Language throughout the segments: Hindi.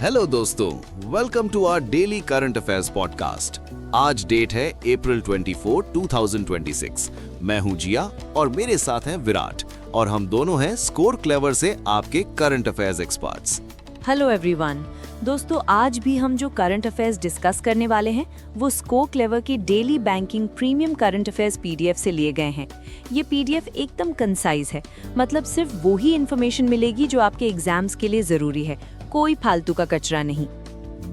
हेलो दोस्तों, welcome to our daily current affairs podcast. आज डेट है अप्रैल 24, 2026। मैं हूं जिया और मेरे साथ हैं विराट और हम दोनों हैं स्कोर क्लेवर से आपके current affairs experts. Hello everyone. दोस्तों, आज भी हम जो करंट अफेयर्स डिस्कस करने वाले हैं वो स्कोर क्लेवर की daily banking premium current affairs PDF से लिए गए हैं। ये पीडीएफ एकदम कंसाइज है, मतलब सिर्फ वो ही इन्फॉर्मेशन मिलेगी जो आपके एग्जाम्स के लिए जरूरी है, कोई फालतू का कचरा नहीं।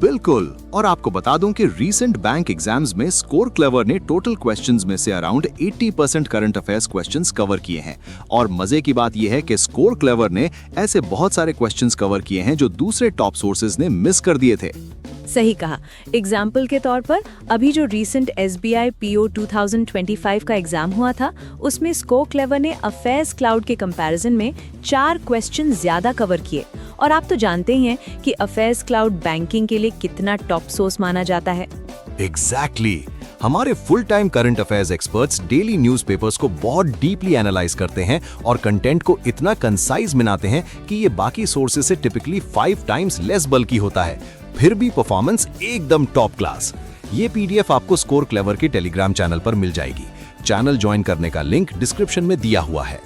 बिल्कुल। और आपको बता दूं कि रीसेंट बैंक एग्जाम्स में स्कोर क्लेवर ने टोटल क्वेश्चंस में से around 80% current affairs questions cover किए हैं। और मजे की बात यह है कि स्कोर क्लेवर ने ऐसे बहुत सारे क्वेश्चंस कवर किए हैं जो दूसरे टॉप सोर्सेज ने मिस कर दिए थे। सही कहा। एग्जाम्पल के तौर पर अभी जो रीसेंट SBI PO 2025 का एग्जाम हुआ था, उसमें स्कोर क्लेवर ने अफेयर्स क्लाउड के कंपैरिजन में 4 क्वेश्चन ज्यादा कवर किए। और आप तो जानते ही हैं कि अफेयर्स क्लाउड बैंकिंग के लिए कितना टॉप सोर्स माना जाता है। एग्जैक्टली। हमारे full time current affairs experts daily newspapers को बहुत डीपली एनालाइज करते हैं और कंटेंट को इतना कंसाइज बनाते हैं कि ये बाकी सोर्सेज से टिपिकली 5 टाइम्स लेस बल्कि होता है, फिर भी परफॉर्मेंस एकदम टॉप क्लास। ये पीडीएफ आपको स्कोर क्लेवर के टेलीग्राम चैनल पर मिल जाएगी। चैनल ज्वाइन करने का लिंक डिस्क्रिप्शन में दिया हुआ है।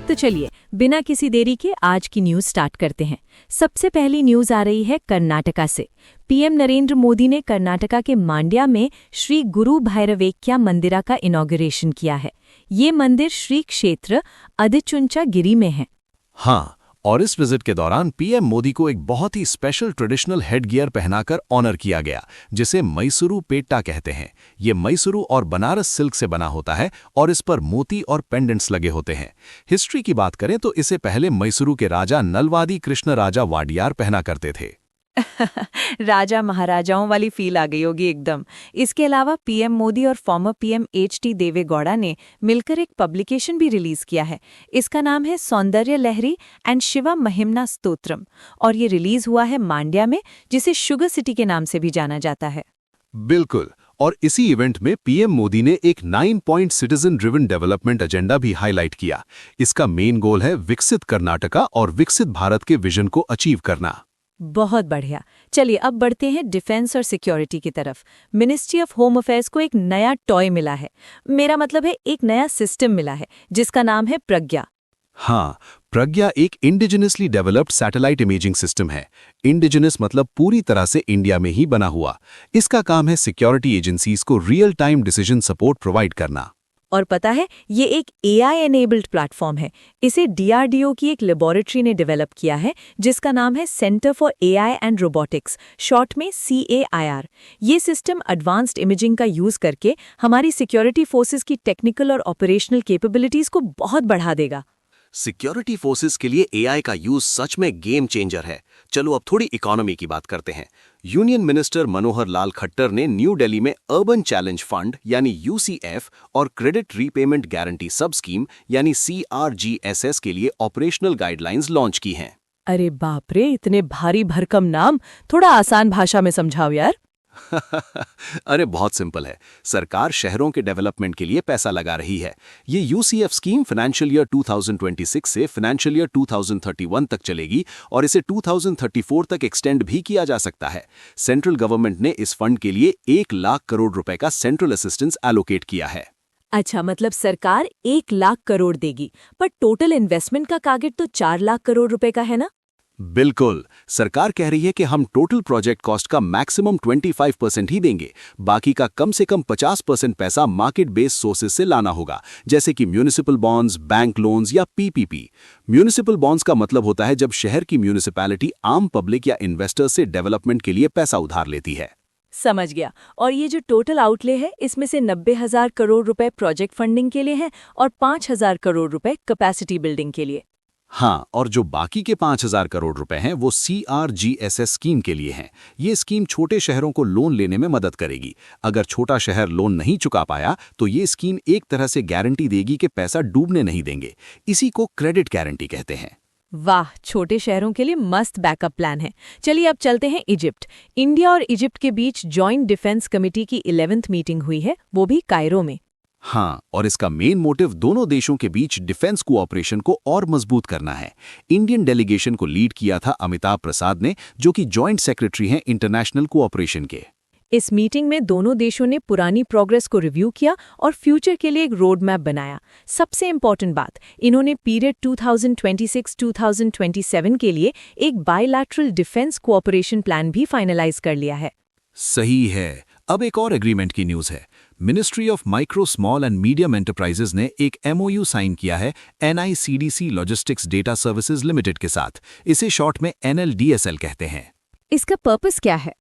तो चलिए बिना किसी देरी के आज की न्यूज स्टार्ट करते हैं। सबसे पहली न्यूज आ रही है कर्नाटका से। पीएम नरेंद्र मोदी ने कर्नाटका के मांड्या में श्री गुरु भैरवेक्या मंदिरा का इनॉग्रेशन किया है। ये मंदिर श्री क्षेत्र अदिचुंचा गिरी में है। हाँ, और इस विजिट के दौरान पीएम मोदी को एक बहुत ही स्पेशल ट्रेडिशनल हेड गियर पहनाकर ऑनर किया गया, जिसे मैसूरू पेट्टा कहते हैं। ये मैसूरू और बनारस सिल्क से बना होता है और इस पर मोती और पेंडेंट्स लगे होते हैं। हिस्ट्री की बात करें तो इसे पहले मैसूरू के राजा नलवादी कृष्ण राजा वाडियार पहना करते थे। राजा महाराजाओं वाली फील आ गई होगी एकदम। इसके अलावा पीएम मोदी और फॉर्मर पीएम HD देवेगौड़ा ने मिलकर एक पब्लिकेशन भी रिलीज किया है। इसका नाम है सौंदर्य लहरी एंड शिवा महिमना स्तोत्रम और ये रिलीज हुआ है मांड्या में, जिसे शुगर सिटी के नाम से भी जाना जाता है। बिल्कुल। और इसी इवेंट में पीएम मोदी ने एक 9 point citizen driven development agenda भी हाईलाइट किया। इसका मेन गोल है विकसित कर्नाटका और विकसित भारत के विजन को अचीव करना। बहुत बढ़िया। चलिए अब बढ़ते हैं डिफेंस और सिक्योरिटी की तरफ। मिनिस्ट्री ऑफ होम अफेयर्स को एक नया टॉय मिला है, मेरा मतलब है एक नया सिस्टम मिला है जिसका नाम है प्रज्ञा। हाँ, प्रज्ञा एक indigenously developed satellite imaging system है। इंडिजिनस मतलब पूरी तरह से इंडिया में ही बना हुआ। इसका काम है सिक्योरिटी एजेंसीज को real time decision support provide करना। और पता है, ये एक AI एनेबल्ड प्लेटफॉर्म है। इसे DRDO की एक लेबोरेटरी ने डेवलप किया है जिसका नाम है centre for AI and robotics, short में CAIR। ये सिस्टम एडवांस्ड इमेजिंग का यूज करके हमारी सिक्योरिटी फोर्सेस की टेक्निकल और ऑपरेशनल कैपेबिलिटीज को बहुत बढ़ा देगा। सिक्योरिटी फोर्सेस के लिए AI का यूज सच में गेम चेंजर है। चलो अब थोड़ी इकोनॉमी की बात करते हैं। यूनियन मिनिस्टर मनोहर लाल खट्टर ने न्यू दिल्ली में अर्बन चैलेंज फंड यानी UCF और क्रेडिट रीपेमेंट गारंटी सब स्कीम यानी CRGSS के लिए ऑपरेशनल गाइडलाइंस लॉन्च की हैं। अरे बाप रे, इतने भारी भरकम नाम, थोड़ा आसान भाषा में समझाओ यार। अरे बहुत सिंपल है। सरकार शहरों के डेवलपमेंट के लिए पैसा लगा रही है। ये UCF स्कीम फाइनेंशियल ईयर 2026 से फाइनेंशियल ईयर 2031 तक चलेगी और इसे 2034 तक एक्सटेंड भी किया जा सकता है। सेंट्रल गवर्नमेंट ने इस फंड के लिए 1 लाख करोड़ रुपए का सेंट्रल असिस्टेंस एलोकेट किया है। अच्छा, मतलब सरकार 1 लाख करोड़ देगी, पर टोटल इन्वेस्टमेंट का टारगेट तो 4 लाख करोड़ रुपए का है ना? बिल्कुल। सरकार कह रही है कि हम टोटल प्रोजेक्ट कॉस्ट का मैक्सिमम 25% ही देंगे, बाकी का कम से कम 50% पैसा मार्केट बेस्ड सोर्सेज से लाना होगा, जैसे कि म्यूनिसिपल बॉन्ड्स, बैंक लोन्स या PPP। म्यूनिसिपल बॉन्ड्स का मतलब होता है जब शहर की म्यूनिसिपैलिटी आम पब्लिक या इन्वेस्टर्स से डेवलपमेंट के लिए पैसा उधार लेती है। समझ गया। और ये जो टोटल आउटले है, इसमें से 90,000 करोड़ रुपए प्रोजेक्ट फंडिंग के लिए हैं और 5,000 करोड़ रुपए कैपेसिटी बिल्डिंग के लिए। हाँ, और जो बाकी के 5,000 करोड़ रुपए हैं वो CRGSS स्कीम के लिए हैं। ये स्कीम छोटे शहरों को लोन लेने में मदद करेगी। अगर छोटा शहर लोन नहीं चुका पाया तो ये स्कीम एक तरह से गारंटी देगी कि पैसा डूबने नहीं देंगे। इसी को क्रेडिट गारंटी कहते हैं। वाह, छोटे शहरों के लिए मस्त बैकअप प्लान है। चलिए अब चलते हैं इजिप्ट। इंडिया और इजिप्ट के बीच जॉइंट डिफेंस कमेटी की 11th मीटिंग हुई है, वो भी कायरो में। हाँ, और इसका मेन मोटिव दोनों देशों के बीच डिफेंस कोऑपरेशन को और मजबूत करना है। इंडियन डेलीगेशन को लीड किया था अमिताभ प्रसाद ने, जो कि जॉइंट सेक्रेटरी हैं इंटरनेशनल कोऑपरेशन के। इस मीटिंग में दोनों देशों ने पुरानी प्रोग्रेस को रिव्यू किया और फ्यूचर के लिए एक रोड मैप बनाया। सबसे इम्पोर्टेंट बात, इन्होंने पीरियड 2026-2027 के लिए एक बायलैटरल डिफेंस कोऑपरेशन प्लान भी फाइनलाइज कर लिया है। सही है। अब एक और एग्रीमेंट की न्यूज़ है। Ministry of micro, small and medium enterprises ने एक MOU साइन किया है NICDC logistics data services limited के साथ। इसे शॉर्ट में NLDSL कहते हैं। इसका पर्पस क्या है?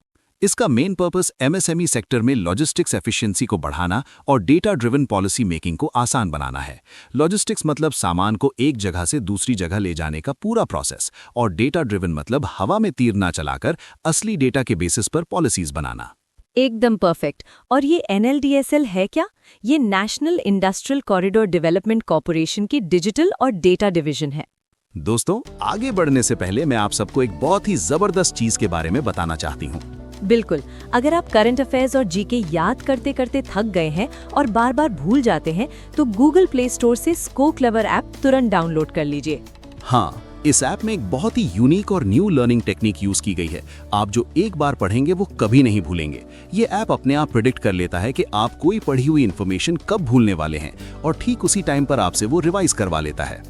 इसका मेन पर्पस MSME सेक्टर में लॉजिस्टिक्स एफिशिएंसी को बढ़ाना और डेटा ड्रिवन पॉलिसी मेकिंग को आसान बनाना है। लॉजिस्टिक्स मतलब सामान को एक जगह से दूसरी जगह ले जाने का पूरा प्रोसेस, और डेटा ड्रिवन मतलब हवा में तीर ना चलाकर असली डेटा के बेसिस पर पॉलिसीज बनाना। एकदम परफेक्ट। और ये NLDSL है क्या? ये national industrial corridor development corporation की डिजिटल और डेटा डिवीजन है। दोस्तों, आगे बढ़ने से पहले मैं आप सबको एक बहुत ही जबरदस्त चीज के बारे में बताना चाहती हूँ। बिल्कुल, अगर आप करंट अफेयर्स और जीके याद करते करते थक गए हैं और बार बार भूल जाते हैं, तो गूगल प्ले स्टोर से स्को क्लेवर ऐप तुरंत डाउनलोड कर लीजिए। हाँ, इस ऐप में एक बहुत ही यूनिक और न्यू लर्निंग टेक्निक यूज की गई है। आप जो एक बार पढ़ेंगे वो कभी नहीं भूलेंगे। ये ऐप अपने आप प्रिडिक्ट कर लेता है कि आप कोई पढ़ी हुई इन्फॉर्मेशन कब भूलने वाले हैं, और ठीक उसी टाइम पर आपसे वो रिवाइज करवा लेता है।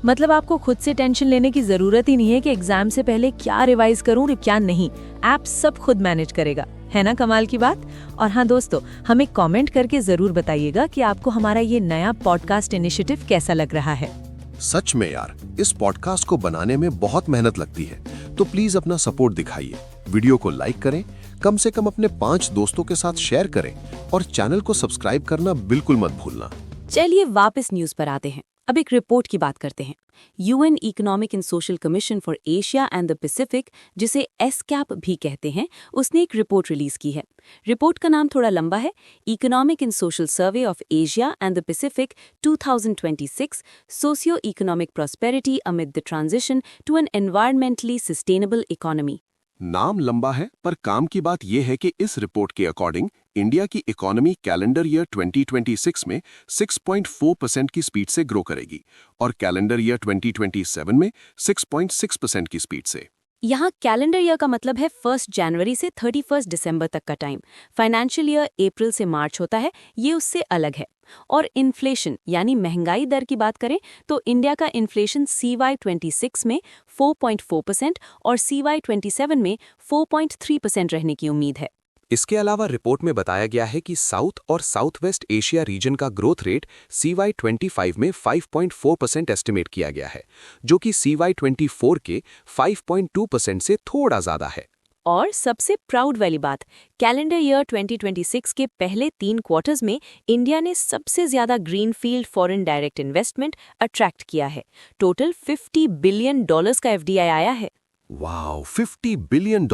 मतलब आपको खुद से टेंशन लेने की जरूरत ही नहीं है कि एग्जाम से पहले क्या रिवाइज करूं और क्या नहीं। ऐप सब खुद मैनेज करेगा। है ना कमाल की बात? और हाँ दोस्तों, हमें कमेंट करके जरूर बताइएगा कि आपको हमारा ये नया पॉडकास्ट इनिशिएटिव कैसा लग रहा है। सच में यार, इस पॉडकास्ट को बनाने में बहुत मेहनत लगती है, तो प्लीज अपना सपोर्ट दिखाइए। वीडियो को लाइक करें, कम से कम अपने 5 दोस्तों के साथ शेयर करें, और चैनल को सब्सक्राइब करना बिल्कुल मत भूलना। चलिए वापस न्यूज पर आते हैं। अब एक रिपोर्ट की बात करते हैं। UN economic and social commission for Asia and the Pacific, जिसे ESCAP भी कहते हैं, उसने एक रिपोर्ट रिलीज की है। रिपोर्ट का नाम थोड़ा लंबा है, economic and social survey of Asia and the Pacific 2026, socio economic prosperity amid the transition to an environmentally sustainable economy. नाम लंबा है, पर काम की बात यह है कि इस रिपोर्ट के अकॉर्डिंग इंडिया की इकोनॉमी कैलेंडर ईयर 2026 में 6.4% की स्पीड से ग्रो करेगी, और कैलेंडर ईयर 2027 में 6.6% की स्पीड से। यहाँ कैलेंडर ईयर का मतलब है 1 जनवरी से 31 दिसंबर तक का टाइम। फाइनेंशियल ईयर अप्रैल से मार्च होता है, ये उससे अलग है। और इन्फ्लेशन यानी महंगाई दर की बात करें तो इंडिया का इन्फ्लेशन CY 26 में 4.4% और CY 27 में 4.3% रहने की उम्मीद है। इसके अलावा रिपोर्ट में बताया गया है कि साउथ और साउथ वेस्ट एशिया रीजन का ग्रोथ रेट CY 25 में 5.4% एस्टिमेट किया गया है, जो कि CY 24 के 5.2% से थोड़ा ज़्यादा है। और सबसे प्राउड वाली बात, कैलेंडर ईयर 2026 के पहले 3 क्वार्टर्स में इंडिया ने सबसे ज्यादा greenfield foreign direct investment attract किया है। टोटल $50 बिलियन का FDI आया है। Wow, $50 billion.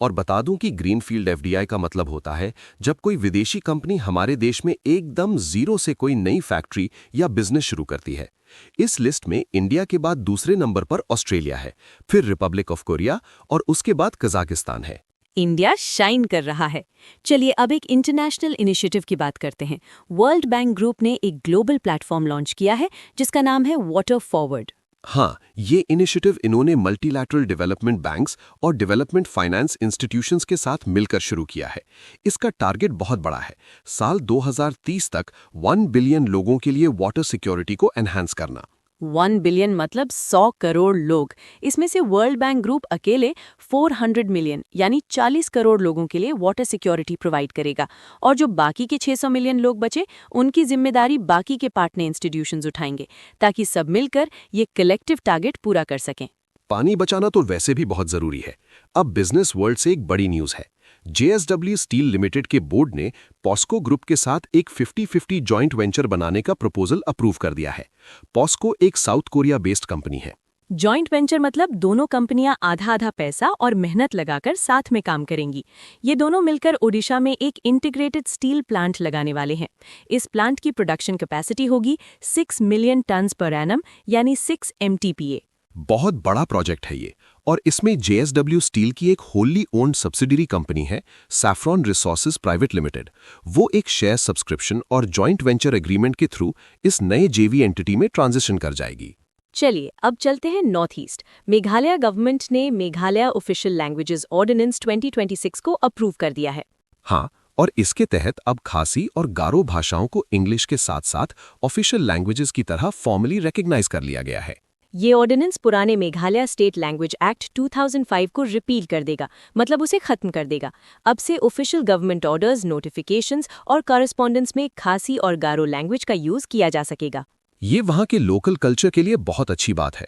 और बता दूं कि ग्रीनफील्ड FDI का मतलब होता है जब कोई विदेशी कंपनी हमारे देश में एकदम जीरो से कोई नई फैक्ट्री या बिजनेस शुरू करती है। इस लिस्ट में इंडिया के बाद दूसरे नंबर पर ऑस्ट्रेलिया है, फिर रिपब्लिक ऑफ कोरिया, और उसके बाद कजाकिस्तान है। इंडिया शाइन कर रहा है। चलिए अब एक इंटरनेशनल इनिशिएटिव की बात करते हैं। वर्ल्ड बैंक ग्रुप ने एक ग्लोबल प्लेटफॉर्म लॉन्च किया है जिसका नाम है वाटर फॉरवर्ड। हाँ, ये इनिशिएटिव इन्होंने मल्टीलैटरल डेवलपमेंट बैंक्स और डेवलपमेंट फाइनेंस इंस्टीट्यूशंस के साथ मिलकर शुरू किया है। इसका टारगेट बहुत बड़ा है, साल 2030 तक 1 बिलियन लोगों के लिए वाटर सिक्योरिटी को एनहांस करना। 1 बिलियन मतलब 100 करोड़ लोग। इसमें से वर्ल्ड बैंक ग्रुप अकेले 400 मिलियन यानी 40 करोड़ लोगों के लिए वाटर सिक्योरिटी प्रोवाइड करेगा, और जो बाकी के 600 मिलियन लोग बचे उनकी जिम्मेदारी बाकी के पार्टनर इंस्टीट्यूशंस उठाएंगे, ताकि सब मिलकर ये कलेक्टिव टारगेट पूरा कर सकें। पानी बचाना तो वैसे भी बहुत जरूरी है। अब बिजनेस वर्ल्ड से एक बड़ी न्यूज है। JSW स्टील लिमिटेड के बोर्ड ने पॉस्को ग्रुप के साथ एक 50-50 जॉइंट वेंचर बनाने का प्रपोजल अप्रूव कर दिया है। पॉस्को एक साउथ कोरिया बेस्ड कंपनी है। जॉइंट वेंचर मतलब दोनों कंपनियां आधा आधा पैसा और मेहनत लगाकर साथ में काम करेंगी। ये दोनों मिलकर ओडिशा में एक इंटीग्रेटेड स्टील प्लांट लगाने वाले हैं। इस प्लांट की प्रोडक्शन कैपेसिटी होगी 6 मिलियन टन्स पर एनम यानी 6 MTPA। बहुत बड़ा प्रोजेक्ट है ये, और इसमें JSW स्टील की एक होली ओन्ड सब्सिडरी कंपनी है, सैफ्रॉन रिसोर्सेज प्राइवेट लिमिटेड। वो एक शेयर सब्सक्रिप्शन और जॉइंट वेंचर एग्रीमेंट के थ्रू इस नए जेवी एंटिटी में ट्रांजिशन कर जाएगी। चलिए अब चलते हैं नॉर्थ ईस्ट। मेघालय गवर्नमेंट ने मेघालय ऑफिशियल लैंग्वेजेस ऑर्डिनेंस 2026 को अप्रूव कर दिया है। हाँ, और इसके तहत अब खासी और गारो भाषाओं को इंग्लिश के साथ साथ ऑफिशियल लैंग्वेजेस की तरह फॉर्मली रिकॉग्नाइज कर लिया गया है। ये ऑर्डिनेंस पुराने मेघालय स्टेट लैंग्वेज एक्ट 2005 को रिपील कर देगा, मतलब उसे खत्म कर देगा। अब से ऑफिशियल गवर्नमेंट ऑर्डर्स, नोटिफिकेशंस और कॉरेस्पॉन्डेंस में खासी और गारो लैंग्वेज का यूज किया जा सकेगा। ये वहाँ के लोकल कल्चर के लिए बहुत अच्छी बात है।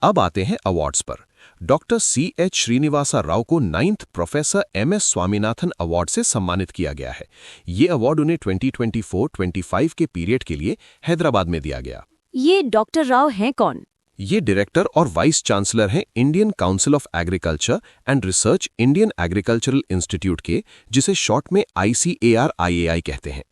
अब आते हैं अवार्ड्स पर। डॉक्टर CH श्रीनिवासा राव को 9th professor MS Swaminathan award से सम्मानित किया गया है। ये अवार्ड उन्हें 2024-25 के पीरियड के लिए हैदराबाद में दिया गया। ये डॉक्टर राव हैं कौन? ये डायरेक्टर और वाइस चांसलर हैं Indian council of agriculture and research Indian agricultural institute के, जिसे शॉर्ट में ICAR-IAI कहते हैं।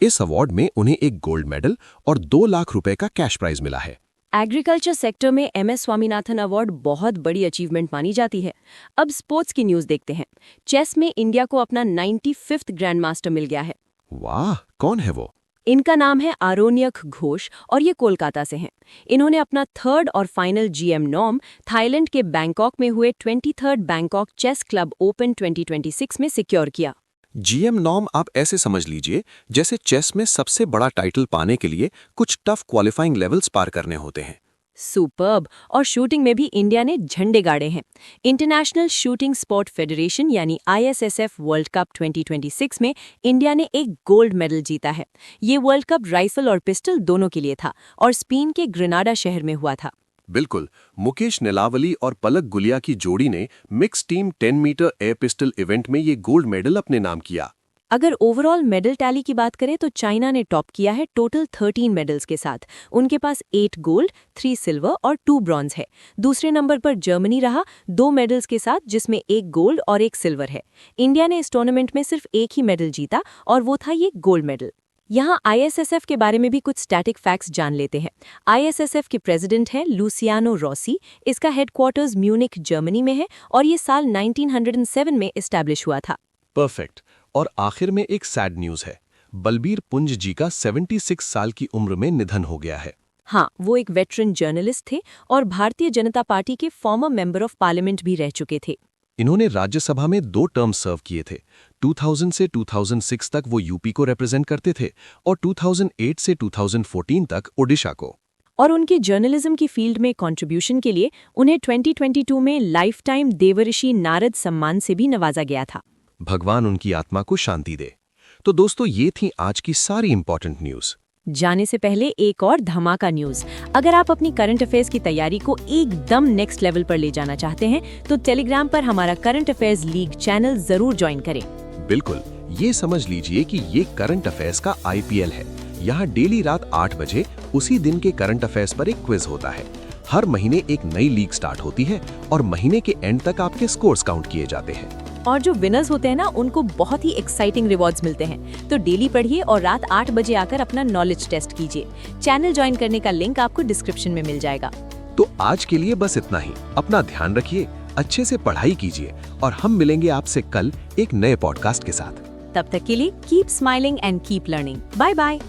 इस अवार्ड में उन्हें एक गोल्ड मेडल और 2 लाख रुपए का कैश प्राइज मिला है। एग्रीकल्चर सेक्टर में MS स्वामीनाथन अवार्ड बहुत बड़ी अचीवमेंट मानी जाती है। अब स्पोर्ट्स की न्यूज देखते हैं। चेस में इंडिया को अपना 95th ग्रैंड मास्टर मिल गया है। वाह, कौन है वो? इनका नाम है आरोन्यक घोष और ये कोलकाता से हैं। इन्होंने अपना 3rd और फाइनल GM नॉर्म थाईलैंड के बैंकॉक में हुए 23rd Bangkok chess club open 2026 में सिक्योर किया। GM नॉर्म आप ऐसे समझ लीजिए जैसे चेस में सबसे बड़ा टाइटल पाने के लिए कुछ टफ क्वालिफाइंग लेवल्स पार करने होते हैं। सुपर्ब। और शूटिंग में भी इंडिया ने झंडे गाड़े हैं। इंटरनेशनल शूटिंग स्पोर्ट फेडरेशन यानी ISSF वर्ल्ड कप 2026 में इंडिया ने एक गोल्ड मेडल जीता है। ये वर्ल्ड कप राइफल और पिस्टल दोनों के लिए था और स्पेन के ग्रेनाडा शहर में हुआ था। बिल्कुल, मुकेश नीलावली और पलक गुलिया की जोड़ी ने mix team 10 metre air pistol event में ये गोल्ड मेडल अपने नाम किया। अगर ओवरऑल मेडल टैली की बात करें तो चाइना ने टॉप किया है टोटल 13 मेडल्स के साथ। उनके पास 8 गोल्ड, 3 सिल्वर और 2 ब्रॉन्ज है। दूसरे नंबर पर जर्मनी रहा 2 मेडल्स के साथ, जिसमें 1 गोल्ड और 1 सिल्वर है। इंडिया ने इस टूर्नामेंट में सिर्फ एक ही मेडल जीता और वो था ये गोल्ड मेडल। यहाँ ISSF के बारे में भी कुछ स्टैटिक फैक्ट्स जान लेते हैं। ISSF के प्रेसिडेंट हैं लुसियानो रॉसी। इसका हेडक्वार्टर्स म्यूनिक, जर्मनी में है और ये साल 1907 में एस्टैब्लिश हुआ था। परफेक्ट। और आखिर में एक सैड न्यूज है। बलबीर पुंज जी का 76 साल की उम्र में निधन हो गया है। हाँ, वो एक वेटरन जर्नलिस्ट थे और भारतीय जनता पार्टी के फॉर्मर मेंबर ऑफ पार्लियामेंट भी रह चुके थे। इन्होंने राज्यसभा में 2 टर्म सर्व किए थे। 2000 से 2006 तक वो यूपी को रिप्रेजेंट करते थे और 2008 से 2014 तक ओडिशा को। और उनके जर्नलिज्म की फील्ड में कंट्रीब्यूशन के लिए उन्हें 2022 में लाइफ टाइम देवर्षि नारद सम्मान से भी नवाजा गया था। भगवान उनकी आत्मा को शांति दे। तो दोस्तों, ये थी आज की सारी इंपॉर्टेंट न्यूज। जाने से पहले एक और धमाका न्यूज। अगर आप अपनी करंट अफेयर्स की तैयारी को एकदम नेक्स्ट लेवल पर ले जाना चाहते हैं तो टेलीग्राम पर हमारा करंट अफेयर्स लीग चैनल जरूर ज्वाइन करें। बिल्कुल, ये समझ लीजिए कि ये करंट अफेयर्स का IPL है। यहाँ डेली रात 8 बजे उसी दिन के करंट अफेयर्स पर एक क्विज होता है। हर महीने एक नई लीग स्टार्ट होती है और महीने के एंड तक आपके स्कोर्स काउंट किए जाते हैं। और जो विनर्स होते हैं ना, उनको बहुत ही एक्साइटिंग रिवॉर्ड्स मिलते हैं। तो डेली पढ़िए और रात 8 बजे आकर अपना नॉलेज टेस्ट कीजिए। चैनल ज्वाइन करने का लिंक आपको डिस्क्रिप्शन में मिल जाएगा। तो आज के लिए बस इतना ही। अपना ध्यान रखिए, अच्छे से पढ़ाई कीजिए और हम मिलेंगे आपसे कल एक नए पॉडकास्ट के साथ। तब तक के लिए keep smiling and keep learning. Bye bye.